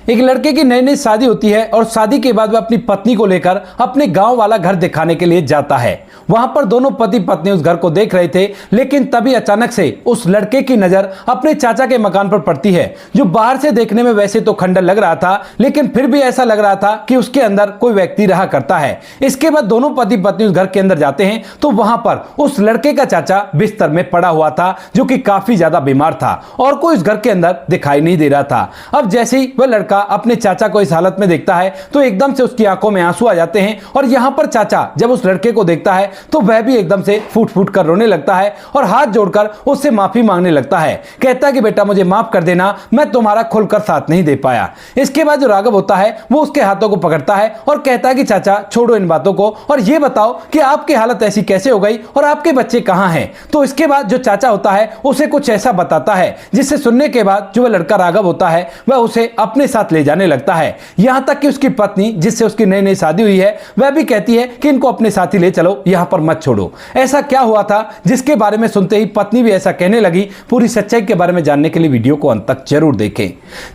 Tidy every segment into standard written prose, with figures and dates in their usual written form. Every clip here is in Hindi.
एक लड़के की नई नई शादी होती है और शादी के बाद वह अपनी पत्नी को लेकर अपने गांव वाला घर दिखाने के लिए जाता है। वहां पर दोनों पति पत्नी उस घर को देख रहे थे, लेकिन तभी अचानक से उस लड़के की नजर अपने चाचा के मकान पर पड़ती है, जो बाहर से देखने में वैसे तो खंडर लग रहा था, लेकिन फिर भी ऐसा लग रहा था कि उसके अंदर कोई व्यक्ति रहा करता है। इसके बाद दोनों पति पत्नी उस घर के अंदर जाते हैं तो वहां पर उस लड़के का चाचा बिस्तर में पड़ा हुआ था, जो कि काफी ज्यादा बीमार था और कोई उस घर के अंदर दिखाई नहीं दे रहा था। अब जैसे ही वह लड़का अपने चाचा को इस हालत में देखता है तो एकदम से उसकी आंखों में आंसू आ जाते हैं और यहां पर चाचा जब उस लड़के को देखता है तो वह भी एकदम से फूट फूट कर रोने लगता है और हाथ जोड़कर उससे माफी मांगने लगता है। कहता है कि बेटा मुझे माफ कर देना, मैं तुम्हारा खुलकर साथ नहीं दे पाया। इसके बाद जो राघव होता है वो उसके हाथों को पकड़ता है और कहता है कि चाचा छोड़ो इन बातों को और ये बताओ कि आपकी हालत ऐसी कैसे हो गई और आपके बच्चे कहां हैं। तो इसके बाद जो चाचा होता है उसे कुछ ऐसा बताता है जिससे सुनने के बाद जो वह लड़का राघव होता है वह उसे अपने साथ ले जाने लगता है। यहां तक कि उसकी पत्नी जिससे उसकी नई नई शादी हुई है वह भी कहती है कि इनको अपने साथ ही ले चलो, यहां पर मत छोड़ो। ऐसा क्या हुआ था जिसके बारे में सुनते ही पत्नी भी ऐसा कहने लगी। पूरी सच्चाई के बारे में जानने के लिए वीडियो को अंत तक जरूर देखें।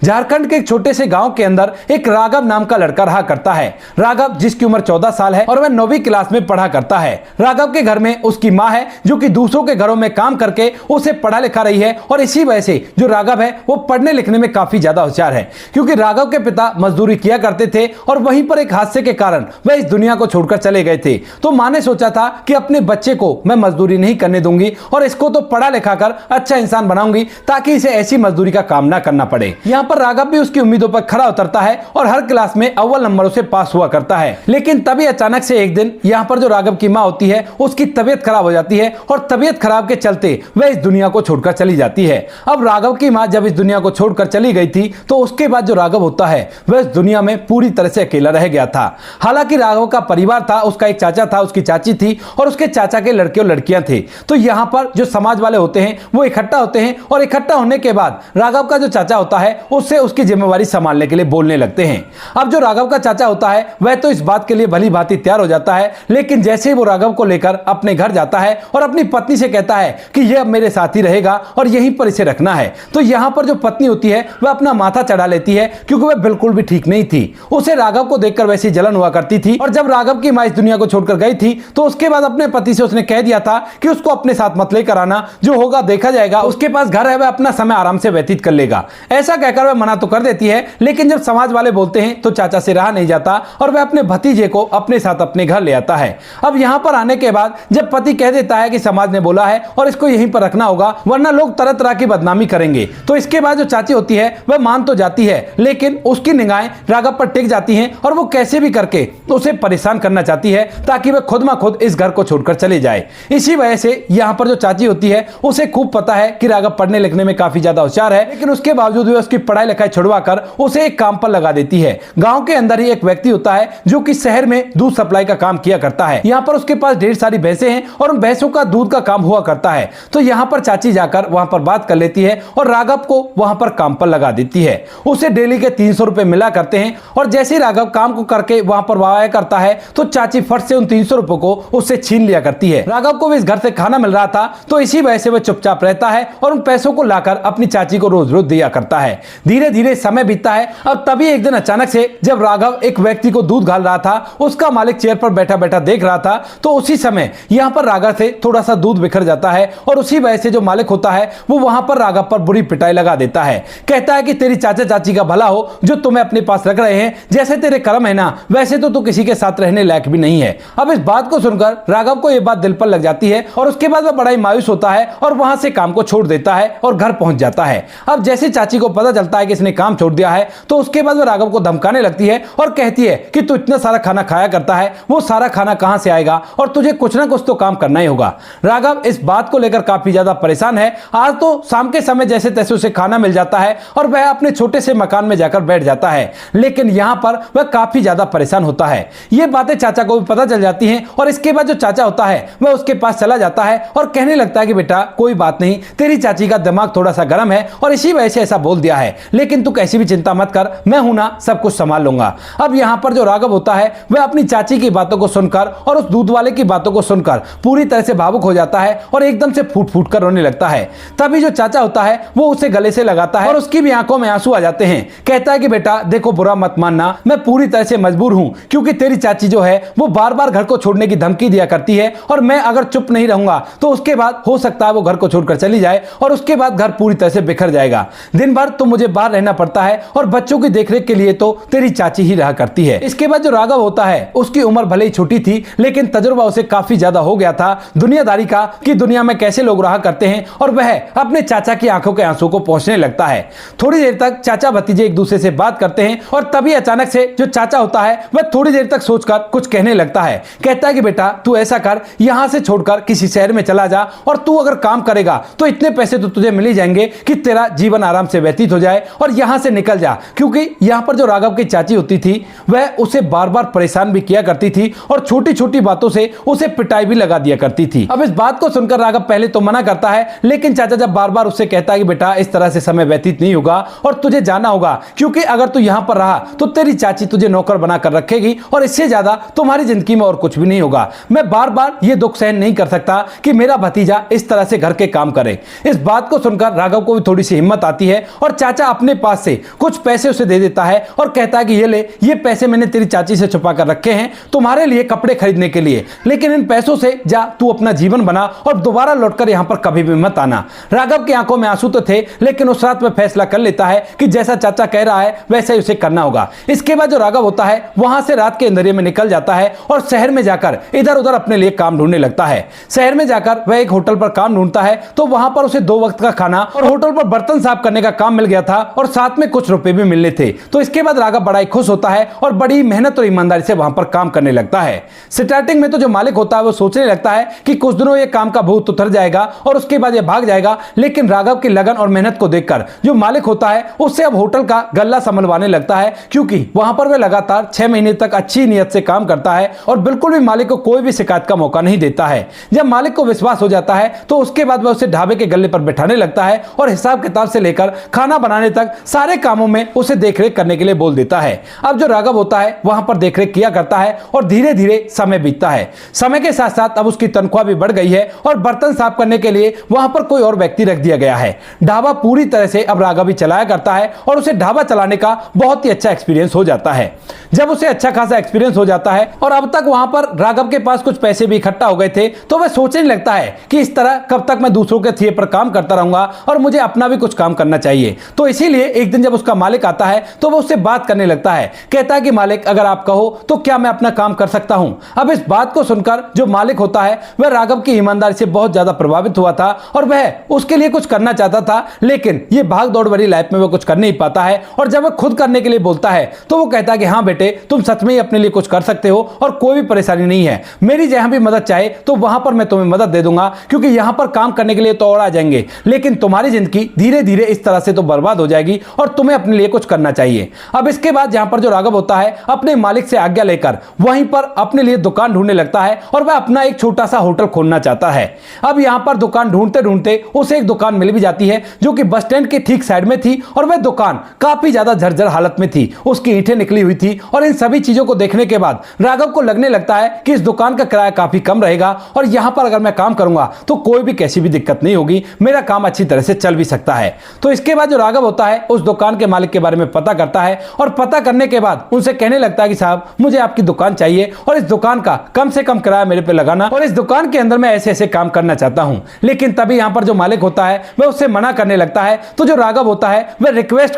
झारखंड के एक छोटे से गांव के अंदर एक राघव नाम का लड़का रहा करता है। राघव जिसकी उम्र 14 साल है और वह 9वीं क्लास में पढ़ा करता है। राघव के घर में उसकी मां है जो कि दूसरों के घरों में काम करके उसे पढ़ा लिखा रही है और इसी वजह से जो राघव है वो पढ़ने लिखने में काफी ज्यादा होशियार है, क्योंकि राघव के पिता मजदूरी किया करते थे और वहीं पर एक हादसे के कारण वह इस दुनिया को छोड़कर चले गए थे। तो मां ने सोचा था कि अपने बच्चे को मैं मजदूरी नहीं करने दूंगी और इसको तो पढ़ा लिखा कर अच्छा इंसान बनाऊंगी ताकि इसे ऐसी मजदूरी का काम ना करना पड़े। यहाँ पर राघव भी उसकी उम्मीदों पर खरा उतरता है और हर क्लास में अव्वल नंबरों से पास हुआ करता है। लेकिन तभी अचानक से एक दिन यहाँ पर जो राघव की माँ होती है उसकी तबीयत खराब हो जाती है और तबीयत खराब के चलते वह इस दुनिया को छोड़कर चली जाती है। अब राघव की माँ जब इस दुनिया को छोड़कर चली गई थी तो उसके बाद जो राघव होता है वह इस दुनिया में पूरी तरह से अकेला रह गया था। हालांकि राघव का परिवार था, उसका एक चाचा था, उसकी चाची थी और उसके चाचा के लड़के और लड़कियां थे। तो यहाँ पर जो समाज वाले होते हैं वो इकट्ठा होते हैं और इकट्ठा होने के बाद राघव का जो चाचा होता है उससे उसकी जिम्मेवारी संभालने के लिए बोलने लगते हैं। अब जो राघव का चाचा होता है वह तो इस बात के लिए भली भांति तैयार हो जाता है, लेकिन जैसे ही वो राघव को लेकर अपने घर जाता है और अपनी पत्नी से कहता है कि यह अब मेरे साथ ही रहेगा और यहीं पर इसे रखना है, तो यहाँ पर जो पत्नी होती है वह अपना माथा चढ़ा लेती है, क्योंकि वह बिल्कुल भी ठीक नहीं थी। उसे राघव को देखकर वैसी जलन हुआ करती थी और जब राघव की मां इस दुनिया को छोड़कर गई थी तो उसके बाद अपने पति से उसने कह दिया था कि उसको अपने साथ मत लेकर आना, जो होगा देखा जाएगा, उसके पास घर है, वह अपना समय आराम से व्यतीत कर लेगा। ऐसा कहकर वह मना तो कर देती है, लेकिन जब समाज वाले बोलते हैं तो चाचा से रहा नहीं जाता और वह अपने भतीजे को अपने साथ अपने घर ले आता है। अब यहाँ पर आने के बाद जब पति कह देता है कि समाज ने बोला है और इसको यहीं पर रखना होगा वरना लोग तरह तरह की बदनामी करेंगे, तो इसके बाद जो चाची होती है वह मान तो जाती है, लेकिन उसकी निगाहें राघव पर टिक जाती हैं और वो कैसे भी करके उसे परेशान करना चाहती है ताकि वह खुद मा खुद इस घर को छोड़कर चले जाए। इसी वजह से यहाँ पर जो चाची होती है उसे खूब पता है कि राघव पढ़ने लिखने में काफी ज्यादा होशियार है, लेकिन उसके बावजूद भी उसकी पढ़ाई लिखाई छुड़वाकर उसे एक काम पर लगा देती है। गांव के अंदर ही एक व्यक्ति होता है जो कि शहर में दूध सप्लाई का काम किया करता है। यहाँ पर उसके पास ढेर सारी भैंसे हैं और उन भैंसों का दूध का काम हुआ करता है। तो यहाँ पर चाची जाकर वहां पर बात कर लेती है और राघव को वहां पर काम पर लगा देती है। उसे डेली के 300 रुपए मिला करते हैं और जैसे ही राघव काम को करके वहां पर वाया करता है तो चाची फट से उन 300 रुपए को उससे छीन लिया करती है। राघव को भी इस घर से खाना मिल रहा था तो इसी वजह से वह चुपचाप रहता है और उन पैसों को लाकर अपनी चाची को रोज रोज दिया करता है। धीरे धीरे समय बीतता है। अब तभी एक दिन अचानक से जब राघव एक व्यक्ति को दूध घाल रहा था, उसका मालिक चेयर पर बैठा बैठा देख रहा था, तो उसी समय यहाँ पर राघव से थोड़ा सा दूध बिखर जाता है और उसी वजह से जो मालिक होता है वो वहां पर राघव पर बुरी पिटाई लगा देता है। कहता है कि तेरी चाचा चाची का भला हो जो तुम्हें अपने पास रख रहे हैं, जैसे तेरे कर्म है ना वैसे तो तू किसी के साथ रहने लायक भी नहीं है। अब इस बात को सुनकर राघव को यह बात दिल पर लग जाती है और उसके बाद वह बड़ा ही मायूस होता है और वहां से काम को छोड़ देता है और घर पहुंच जाता है। अब जैसे चाची को पता चलता है कि इसने काम छोड़ दिया है तो उसके बाद वह राघव को धमकाने लगती है और कहती है कि तू इतना सारा खाना खाया करता है, वो सारा खाना कहां से आएगा और तुझे कुछ ना कुछ तो काम करना ही होगा। राघव इस बात को लेकर काफी ज्यादा परेशान है। आज तो शाम के समय जैसे तैसे उसे खाना मिल जाता है और वह अपने छोटे से मकान में जाकर बैठ जाता है, लेकिन यहां पर वह काफी ज्यादा परेशान होता है। ये बातें चाचा को भी पता चल जाती हैं और इस इसके बाद जो चाचा होता है वह उसके पास चला जाता है और कहने लगता है कि बेटा कोई बात नहीं, तेरी चाची का दिमाग थोड़ा सा गर्म है और इसी वजह से ऐसा बोल दिया है, लेकिन तू कैसी भी चिंता मत कर, मैं हूं ना, सब कुछ संभाल लूंगा। अब यहां पर जो राघव होता है वह अपनी चाची की बातों को सुनकर और उस दूध वाले की बातों को सुनकर पूरी तरह से भावुक हो जाता है और एकदम से फूट फूट कर रोने लगता है। तभी जो चाचा होता है वो उसे गले से लगाता है और उसकी भी आंखों में आंसू आ जाते हैं। कहता है कि बेटा देखो, बुरा मत मानना, मैं पूरी तरह से मजबूर हूं, क्योंकि तेरी चाची जो है वो बार बार घर को छोड़ने की धमकी दिया करती है और मैं अगर चुप नहीं रहूंगा तो उसके बाद हो सकता है वो घर को छोड़कर चली जाए और उसके बाद घर पूरी तरह से बिखर जाएगा। दिन भर तो मुझे बाहर रहना पड़ता है और बच्चों की देखरेख के लिए तो तेरी चाची ही रहा करती है। इसके बाद जो राघव होता है उसकी उम्र भले ही छोटी थी, लेकिन तजुर्बा उसे काफी ज्यादा हो गया था दुनियादारी का, कि दुनिया में कैसे लोग रहा करते हैं, और वह अपने चाचा की आंखों के आंसू को पहुंचने लगता है। थोड़ी देर तक चाचा भतीजे एक दूसरे से बात करते हैं और तभी अचानक से जो चाचा होता है वह थोड़ी देर तक सोचकर कुछ कहने लगता है। कहता है कि बेटा तू ऐसा कर, यहां से छोड़कर किसी शहर में चला जा और तू अगर काम करेगा तो इतने पैसे तो तुझे मिल ही जाएंगे कि तेरा जीवन आराम से व्यतीत हो जाए, और यहां से निकल जा। क्योंकि यहां पर जो राघव की चाची होती थी वह उसे बार बार परेशान भी किया करती थी और छोटी छोटी बातों से उसे पिटाई भी लगा दिया करती थी। अब इस बात को सुनकर राघव पहले तो मना करता है, लेकिन चाचा जब बार बार उससे कहता है कि बेटा इस तरह से समय व्यतीत नहीं होगा और तुझे जाना होगा, क्योंकि अगर तू यहां पर रहा तो तेरी चाची तुझे नौकर बनाकर रखेगी और इससे ज्यादा तुम्हारी जिंदगी में और कुछ भी नहीं होगा। मैं बार बार यह दुख सहन नहीं कर सकता कि मेरा भतीजा इस तरह से घर के काम करे। इस बात को सुनकर राघव को भी थोड़ी सी हिम्मत आती है और चाचा अपने पास से कुछ पैसे उसे दे देता है और कहता है कि ये ले, ये पैसे मैंने तेरी चाची से छुपा कर रखे हैं तुम्हारे लिए कपड़े खरीदने के लिए, लेकिन इन पैसों से जा तू अपना जीवन बना और दोबारा लौटकर यहां पर कभी भी मत आना। राघव की आंखों में आंसू तो थे, लेकिन उस रात में फैसला कर लेता है कि जैसा चाचा कह रहा है वैसा ही उसे करना होगा। इसके बाद जो राघव होता है वहां से रात के अंधेरे में निकल जाता है और शहर में जाकर इधर उधर अपने लिए काम ढूंढने लगता है। शहर में जाकर वह एक होटल पर काम ढूंढता है तो वहां पर उसे 2 वक्त का खाना और होटल पर बर्तन साफ करने का काम मिल गया था और साथ में कुछ रुपए भी मिलने थे। तो इसके बाद राघव बड़ा ही खुश होता है और बड़ी मेहनत और ईमानदारी से वहां पर काम करने लगता है। स्टार्टिंग में तो जो मालिक होता है वो सोचने लगता है कि कुछ दिनों ये काम का भूत उतर जाएगा और उसके बाद ये भाग जाएगा, लेकिन राघव की लगन और मेहनत को देखकर जो मालिक होता है उससे अब होटल का गल्ला संभलवाने लगता है, क्योंकि वहां पर वह लगातार 6 महीने तक अच्छी नीयत से काम करता है और बिल्कुल भी मालिक को कोई भी शिकायत का मौका नहीं देता है। जब मालिक को विश्वास हो जाता है तो उसके बाद वह उसे ढाबे के गल्ले पर बैठाने लगता है और हिसाब किताब से लेकर खाना बनाने तक सारे कामों में उसे देखरेख करने के लिए बोल देता है। अब जो राघव होता है वहां पर देखरेख किया करता है और धीरे धीरे समय बीतता है। समय के साथ साथ अब उसकी तनख्वाह भी बढ़ गई है और बर्तन साफ करने के लिए वहां पर कोई और व्यक्ति रख दिया गया है। ढाबा पूरी तरह से अब राघव ही चलाया करता है और उसे ढाबा चलाने का बहुत ही अच्छा एक्सपीरियंस हो जाता है। जब उसे अच्छा खासा एक्सपीरियंस हो जाता है और अब तक वहां पर राघव के पास कुछ पैसे भी इकट्ठा हो गए थे, तो वह सोचने लगता है कि इस तरह कब तक मैं दूसरों के थिए पर काम करता रहूंगा और मुझे अपना भी कुछ काम करना चाहिए। तो इसीलिए एक दिन जब उसका मालिक आता है तो वह उससे बात करने लगता है। कहता है कि मालिक अगर आप कहो तो क्या मैं अपना काम कर सकता हूं। अब इस बात को सुनकर जो मालिक होता है वह राघव की ईमानदारी से बहुत ज्यादा प्रभावित हुआ था और वह उसके लिए कुछ करना चाहता था, लेकिन ये भाग दौड़ भरी लाइफ में वह कुछ कर नहीं पाता है। और जब वह खुद करने के लिए बोलता है तो वो कहता है कि हाँ बेटे, तुम सच में ही अपने लिए कुछ कर सकते हो और कोई भी परेशानी नहीं है। मेरी जहां भी मदद चाहे तो वहां पर मैं तुम्हें मदद दे दूंगा, क्योंकि यहां पर काम करने के लिए तो और आ जाएंगे, लेकिन तुम्हारी जिंदगी धीरे धीरे इस तरह से तो बर्बाद हो जाएगी और तुम्हें अपने लिए कुछ करना चाहिए। अब इसके बाद जहां पर जो राघव होता है अपने मालिक से आज्ञा लेकर वहीं पर अपने लिए दुकान ढूंढने लगता है और वह अपना एक छोटा सा होटल खोलना चाहता है। अब यहां पर दुकान ढूंढते ढूंढते उसे एक दुकान मिल भी जाती है जो कि बस स्टैंड के ठीक साइड में थी और वह दुकान काफी ज्यादा जर्जर हालत में थी, उसकी ईंटें निकली हुई थी। और इन सभी चीजों को देखने के बाद राघव को लगने लगता है कि इस दुकान का किराया काफी कम रहेगा और यहां पर अगर मैं काम करूंगा तो कोई भी कैसी भी दिक्कत नहीं होगी, मेरा काम अच्छी तरह से चल भी सकता है। तो इसके बाद जो राघव होता है उस दुकान के मालिक के बारे में पता करता है और पता करने के बाद उनसे कहने लगता है कि साहब मुझे आपकी दुकान चाहिए और इस दुकान का कम से कम किराया मेरे पे लगाना और इस दुकान के अंदर मैं ऐसे ऐसे काम करना चाहता हूं। लेकिन तभी यहां पर जो मालिक होता है वह उससे मना करने लगता है। तो जो राघव होता है वह रिक्वेस्ट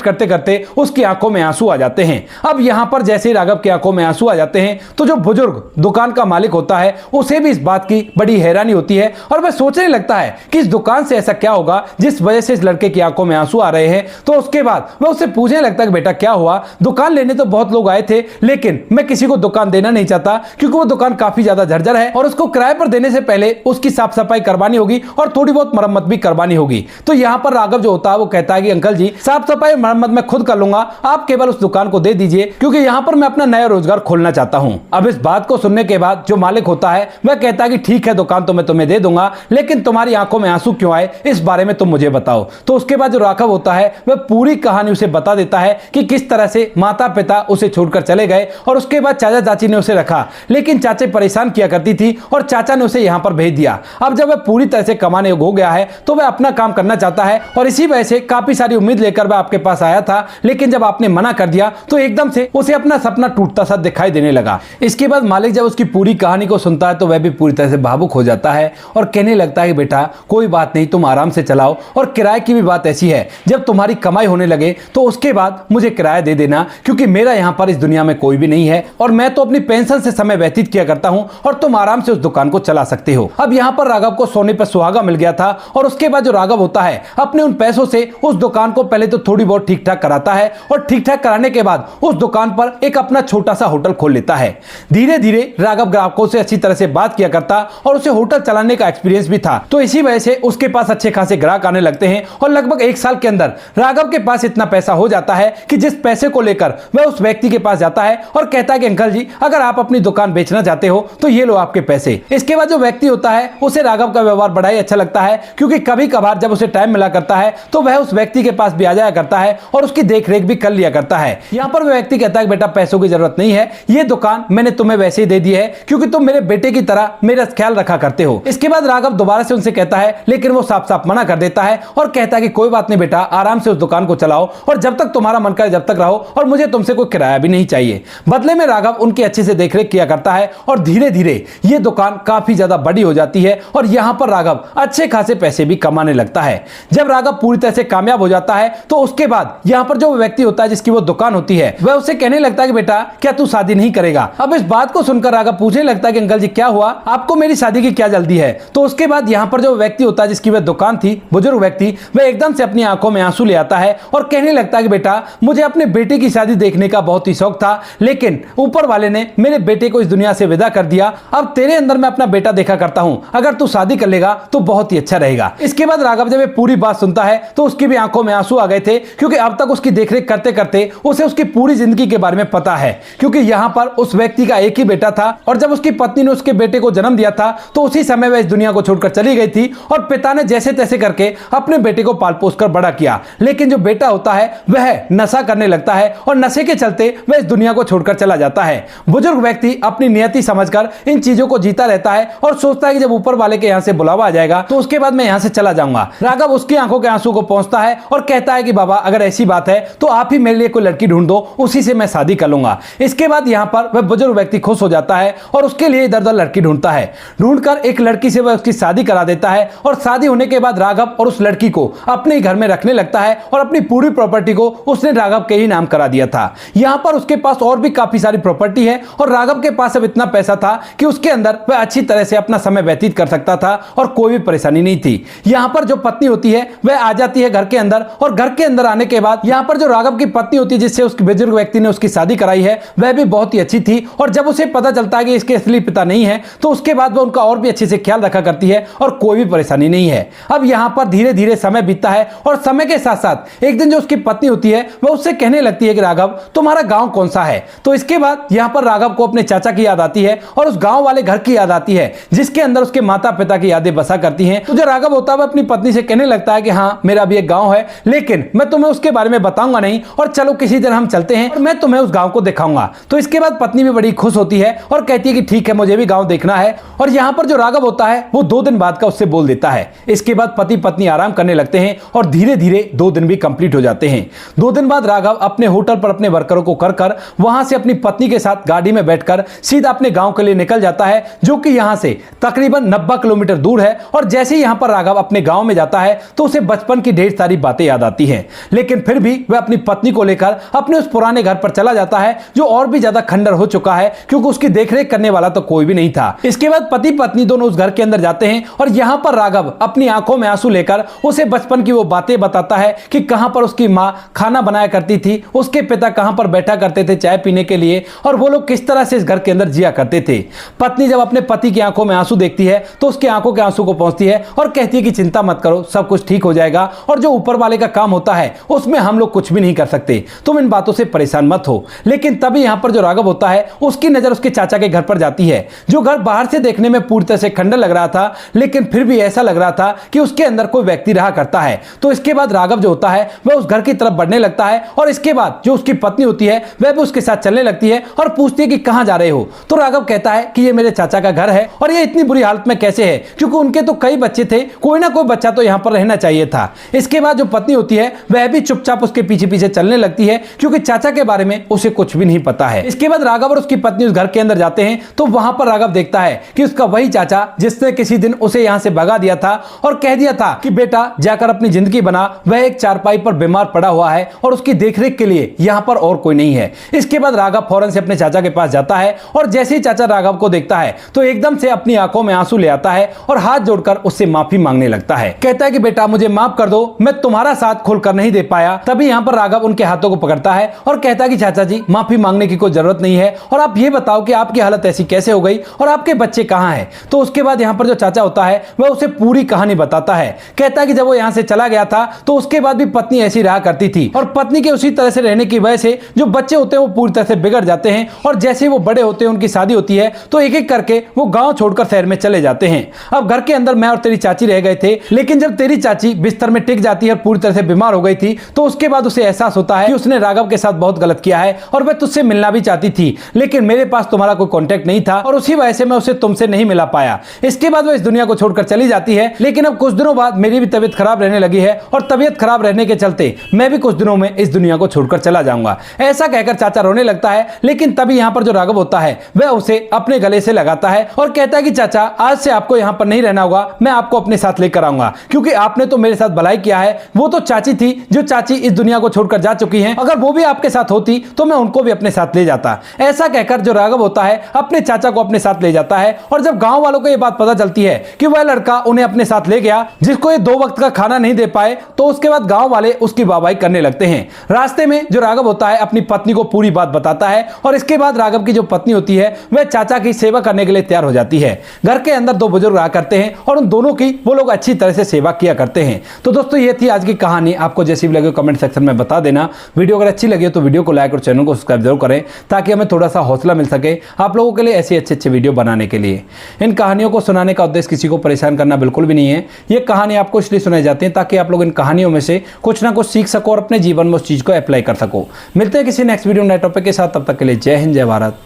करते करते उसकी आंखों में आंसू आ जाते हैं। अब यहां पर जैसे ही राघव की आंखों में आंसू आ जाते हैं तो जो बुजुर्ग दुकान का मालिक होता है उसे भी इस बात की बड़ी हैरानी होती है और वह सोचने लगता है कि इस दुकान से ऐसा क्या होगा जिस वजह से इस लड़के की आंखों में आंसू आ रहे हैं। तो उसके बाद वह उससे पूछने लगता है कि बेटा क्या हुआ, दुकान लेने तो बहुत लोग आए थे, लेकिन मैं किसी को दुकान देना नहीं चाहता क्योंकि वो दुकान काफी ज्यादा जर्जर है और उसको किराए पर देने से पहले उसकी साफ सफाई करवानी होगी और थोड़ी बहुत मरम्मत भी करवानी होगी। तो यहां पर राघव जो होता है वो कहता है कि अंकल जी साफ सफाई मरम्मत मैं खुद कर लूंगा, आप केवल उस दुकान को दे दीजिए क्योंकि यहां पर मैं अपना नया रोजगार खोलना चाहता हूं। अब इस बात को सुनने के बाद जो मालिक होता है वह कहता है कि ठीक है, दुकान तो मैं तुम्हें दे दूंगा, लेकिन तुम्हारी आंखों में आंसू क्यों आए इस बारे में तुम मुझे बताओ। तो उसके बाद जो राघव होता है वह पूरी कहानी उसे बता देता है कि किस तरह से माता पिता उसे छोड़कर चले गए और उसके बाद चाचा चाची ने उसे रखा, लेकिन चाचे परेशान किया करती थी और चाचा ने उसे यहां पर भेज दिया। अब जब वह पूरी तरह से कमाने योग्य हो गया है तो वह अपना काम करना चाहता है और इसी वजह से काफी सारी उम्मीद लेकर वह आपके पास आया था, लेकिन जब आपने मना कर दिया तो एकदम से उसे अपना सपना टूटता सा दिखाई देने लगा। इसके बाद मालिक जब उसकी पूरी कहानी को सुनता है तो वह भी पूरी तरह से भावुक हो जाता है और कहने लगता है कि बेटा कोई बात नहीं, तुम आराम से चलाओ, और किराए की भी बात ऐसी है जब तुम्हारी कमाई होने लगे तो उसके बाद मुझे किराया दे देना, क्योंकि मेरा यहां पर इस दुनिया में कोई भी नहीं है और मैं तो अपनी पेंशन से समय व्यतीत किया करता हूं और तुम आराम से उस दुकान को चला सकते हो। अब यहां पर राघव को सोने पर सुहागा मिल गया था और उसके बाद जो राघव होता है अपने उन पैसों से उस दुकान को पहले तो थोड़ी बहुत ठीक ठाक कराता है और ठीक ठाक कराने के बाद उस दुकान पर एक अपना छोटा सा होटल खोल लेता है। धीरे धीरे राघव ग्राहकों से अच्छी तरह से बात किया करता और उसे होटल चलाने का एक्सपीरियंस भी था, तो इसी वजह से उसके पास अच्छे खासे ग्राहक आने लगते हैं और लगभग 1 साल के अंदर राघव के पास इतना पैसा हो जाता है कि जिस पैसे को लेकर वह उस व्यक्ति के पास जाता है और कहता है कि अंकल जी, अगर आप अपनी दुकान बेचना चाहते हो तो ये लो आपके पैसे। इसके बाद जो व्यक्ति होता है उसे राघव का व्यवहार बड़ा ही अच्छा लगता है, क्योंकि कभी कभार जब उसे टाइम मिला करता है तो वह उस व्यक्ति के पास भी आ जाया करता है और उसकी देखरेख भी कर लिया करता है। यहाँ पर वह व्यक्ति कहता है बेटा पैसों की जरूरत नहीं है, ये दुकान मैंने तुम्हें वैसे ही दे दी है क्योंकि तुम मेरे बेटे की तरह मेरा ख्याल रखा करते हो। इसके बाद राघव दोबारा से उनसे कहता है, लेकिन वो साफ साफ मना कर देता है और कहता है कि कोई बात नहीं बेटा, आराम से उस दुकान को चलाओ और जब तक तुम्हारा मन करे जब तक रहो, और मुझे तुमसे कोई किराया भी नहीं चाहिए। बदले में राघव उनकी अच्छे से देखरेख किया करता है और धीरे धीरे ये दुकान काफी ज्यादा बड़ी हो जाती है और यहां पर राघव अच्छे खासे पैसे भी कमाने लगता है। जब राघव पूरी तरह से कामयाब हो जाता है तो उसके बाद यहां पर जो व्यक्ति होता है जिसकी वो दुकान होती है वह उसे कहने लगता है कि बेटा क्या तू शादी नहीं करेगा। अब इस बात को सुनकर राघव पूछने लगता है कि अंकल जी क्या हुआ, आपको मेरी शादी की क्या जल्दी है। तो उसके बाद यहां पर जो व्यक्ति होता है जिसकी वह दुकान थी, बुजुर्ग व्यक्ति, वह एकदम से अपनी आंखों में आंसू ले आता है और कहने लगता है कि बेटा मुझे अपने बेटे की शादी देखने का बहुत ही शौक था, लेकिन ऊपर वाले ने मेरे बेटे को इस दुनिया से विदा कर दिया। अब तेरे अंदर मैं अपना बेटा देखा करता हूं, अगर तू शादी कर लेगा तो बहुत ही अच्छा रहेगा। इसके बाद राघव जब ये पूरी बात सुनता है तो उसकी भी आंखों में आंसू आ गए थे, क्योंकि अब तक उसकी देखरेख करते करते उसे उसकी पूरी जिंदगी के बारे में पता है, क्योंकि यहां पर उस व्यक्ति का एक ही बेटा था और जब उसकी पत्नी ने उसके बेटे को जन्म दिया था तो उसी समय वह इस दुनिया को छोड़कर चली गई थी और पिता ने जैसे तैसे करके अपने बेटे को पाल पोस कर बड़ा किया। लेकिन जो बेटा होता है वह नशा करने लगता है और नशे के चलते वह इस दुनिया को छोड़कर चला जाता है। बुजुर्ग व्यक्ति अपनी नियति समझकर इन चीजों को जीता रहता है और सोचता है कि जब ऊपर वाले के यहां से बुलावा आ जाएगा तो उसके बाद मैं यहां से चला जाऊंगा। राघव उसकी आंखों के आंसू को पहुंचता है और कहता है कि बाबा अगर ऐसी बात है तो आप ही मेरे लिए कोई लड़की ढूंढ दो, उसी से मैं शादी कर लूंगा। इसके बाद यहां पर वह बुजुर्ग व्यक्ति खुश हो जाता है और उसके लिए इधर उधर लड़की ढूंढता है। ढूंढकर एक लड़की से वह उसकी शादी करा देता है और शादी होने के बाद राघव और उस लड़की को अपने घर में रखने लगता है और अपनी पूरी प्रॉपर्टी को उसने राघव के ही नाम करा दिया था। यहां पर उसके पास और भी काफी सारी प्रॉपर्टी है और राघव के पास अब इतना पैसा था कि उसके अंदर वह अच्छी तरह से अपना समय व्यतीत कर सकता था और कोई भी परेशानी नहीं थी। यहां पर जो पत्नी होती है वह आ जाती है घर के अंदर और घर के अंदर आने के बाद यहां पर जो राघव की पत्नी होती है जिससे उस बुजुर्ग व्यक्ति ने उसकी शादी कराई है वह भी बहुत ही अच्छी थी और जब उसे पता चलता है कि इसके असली पिता नहीं है तो उसके बाद वह उनका और भी अच्छे से ख्याल रखा करती है और कोई भी परेशानी नहीं है। अब यहां पर धीरे धीरे समय बीतता है और समय के साथ साथ एक दिन जो उसकी पत्नी होती है वह उससे कहने लगती है कि राघव तुम्हारा गांव कौन सा है। तो इसके बाद यहां पर राघव को अपने चाचा की याद आती है और उस गांव वाले घर की याद आती है जिसके अंदर उसके माता पिता की यादें बसा करती हैं। तो जो राघव होता है अपनी पत्नी से कहने लगता है कि हाँ मेरा भी एक गांव है, लेकिन मैं तुम्हें उसके बारे में बताऊंगा नहीं और चलो किसी दिन हम चलते हैं और मैं तुम्हें उस गांव को दिखाऊंगा। तो इसके बाद पत्नी भी बड़ी खुश होती है और कहती है कि ठीक है मुझे भी गांव देखना है। और यहां पर जो राघव होता है वो 2 दिन बाद का उससे बोल देता है। इसके बाद पति पत्नी आराम करने लगते हैं और धीरे धीरे 2 दिन भी कंप्लीट हो जाते हैं। 2 दिन बाद राघव अपने होटल पर अपने वर्करों को कर वहां से अपनी पत्नी के साथ गाड़ी में बैठकर सीधा अपने गांव के लिए निकल जाता है, जो कि यहां से तकरीबन 90 किलोमीटर दूर है। और जैसे ही यहां पर राघव अपने गांव में जाता है तो उसे बचपन की ढेर सारी बातें याद आती हैं, लेकिन फिर भी वह अपनी पत्नी को लेकर अपने उस पुराने घर पर चला जाता है जो और भी ज्यादा खंडर हो चुका है क्योंकि उसकी देखरेख करने वाला तो कोई भी नहीं था। इसके बाद पति पत्नी दोनों उस घर के अंदर जाते हैं और यहां पर राघव अपनी आंखों में आंसू लेकर उसे बचपन की वो बातें बताता है कि कहां पर उसकी मां खाना बनाया करती थी, उसके पिता कहां पर बैठा करते थे चाय पीने के लिए और वो लोग किस तरह से इस घर के अंदर जिया करते थे। पत्नी जब अपने पति की आंखों में आंसू देखती है तो उसकी आंखों के आंसू को पहुंचती है और कहती है कि चिंता मत करो, सब कुछ ठीक हो जाएगा और जो ऊपर वाले का काम होता है उसमें हम लोग कुछ भी नहीं कर सकते, तुम इन बातों से परेशान मत हो। लेकिन तभी यहां पर जो राघव होता है उसकी नजर उसके चाचा के घर पर जाती है, जो घर बाहर से देखने में पूरी तरह से खंडर लग रहा था, लेकिन फिर भी ऐसा लग रहा था कि उसके अंदर कोई व्यक्ति रहा करता है। तो इसके बाद राघव जो होता है वह उस घर की तरफ बढ़ने लगता है और इसके बाद जो उसकी पत्नी होती है वह भी उसके साथ चलने लगती है और पूछती है कि कहां जा रहे हो। तो राघव कहता है कि ये मेरे चाचा का घर है और ये इतनी बुरी हालत में कैसे है, क्योंकि उनके तो कई बच्चे थे, कोई ना कोई बच्चा तो यहां पर रहना चाहिए था। इसके बाद जो पत्नी होती है वह भी चुपचाप उसके पीछे पीछे चलने लगती है, क्योंकि चाचा के बारे में उसे कुछ भी नहीं पता है। इसके बाद राघव और उसकी पत्नी उस घर के अंदर जाते हैं तो वहां पर राघव देखता है कि उसका वही चाचा जिसने किसी दिन उसे यहां से भगा दिया था और कह दिया था कि बेटा जाकर अपनी जिंदगी बना, वह एक चारपाई पर बीमार पड़ा हुआ है और उसकी देखरेख के लिए यहां पर और कोई नहीं है। इसके बाद राघव फौरन से अपने चाचा के पास जाता है और जैसे ही चाचा राघव को देखता है तो एकदम से अपनी आंखों में आंसू ले आता है और हाथ जोड़कर उससे माफी मांगने लगता है। कहता है कि बेटा मुझे माफ कर दो, मैं तुम्हारा साथ खुलकर नहीं दे पाया। तभी यहां पर राघव उनके हाथों को पकड़ता है और कहता है कि चाचा जी माफी मांगने की कोई जरूरत नहीं है और आप ये बताओ कि आपकी हालत ऐसी कैसे हो गई और आपके बच्चे कहां हैं। तो उसके बाद यहां पर जो चाचा होता है वह उसे पूरी कहानी बताता है। कहता है कि जब वो यहां से चला गया था तो उसके बाद भी पत्नी ऐसी रहा करती थी और पत्नी के उसी तरह से रहने की वजह से जो बच्चे होते हैं वो पूरी तरह से बिगड़ जाते हैं और जैसे ही वो बड़े होते हैं, उनकी शादी होती है तो एक एक करके वो गांव छोड़कर शहर में चले जाते हैं। अब घर के अंदर मैं और तेरी चाची रह गए थे, लेकिन जब तेरी चाची बिस्तर में टिक जाती है और पूरी तरह से बीमार हो गई थी तो उसके बाद उसे एहसास होता है कि उसने राघव के साथ बहुत गलत किया है और वह तुझसे मिलना भी चाहती थी, लेकिन मेरे पास तुम्हारा कोई कॉन्टैक्ट नहीं था और उसी वजह से मैं उसे तुमसे नहीं मिला पाया। इसके बाद वो इस दुनिया को छोड़कर चली जाती है, लेकिन अब कुछ दिनों बाद मेरी भी तबीयत खराब रहने लगी है और तबीयत खराब रहने के चलते मैं भी कुछ दिनों में इस दुनिया को छोड़कर चला जाऊंगा। ऐसा कहकर चाचा रोने लगता है, लेकिन तभी यहां पर जो राघव होता है वह उसे अपने गले से लगाता है और कहता है कि चाचा आज से आपको यहां पर नहीं रहना होगा, मैं आपको अपने साथ लेकर आऊंगा, क्योंकि आपने तो मेरे साथ भलाई किया है। वो तो चाची थी जो चाची इस दुनिया को छोड़कर जा चुकी हैं, अगर वो भी आपके साथ होती तो मैं उनको भी अपने साथ ले जाता। ऐसा कहकर जो राघव होता है अपने चाचा को अपने साथ ले जाता है और जब गांव वालों को यह बात पता चलती है कि वह लड़का उन्हें अपने साथ ले गया जिसको ये 2 वक्त का खाना नहीं दे पाए, तो उसके बाद गांव वाले उसकी वाहवाही करने लगते हैं। रास्ते में जो राघव होता है अपनी पत्नी को पूरी बात बताता है और इसके बाद राघव की जो पत्नी होती है वह चाचा की सेवा करने के लिए तैयार हो जाती है। घर के अंदर 2 बुजुर्ग रहा करते हैं और उन दोनों की वो लोग अच्छी तरह से सेवा किया करते हैं। तो दोस्तों ये थी आज की कहानी। आपको जैसी भी लगे कमेंट सेक्शन में बता देना। वीडियो अगर अच्छी लगी तो वीडियो को लाइक और चैनल को सब्सक्राइब जरूर करें, ताकि हमें थोड़ा सा हौसला मिल सके आप लोगों के लिए ऐसे अच्छे वीडियो बनाने के लिए। इन कहानियों को सुनाने का उद्देश्य किसी को परेशान करना बिल्कुल भी नहीं है। ये कहानी आपको इसलिए सुनाई जाती है ताकि आप लोग इन कहानियों में से कुछ ना कुछ सीख सको और अपने जीवन में उस चीज को अप्लाई कर सको। मिलते हैं किसी नेक्स्ट वीडियो नए टॉपिक के साथ, तब तक के लिए जय हिंद, जय भारत,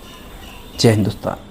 जय हिंदुस्तान।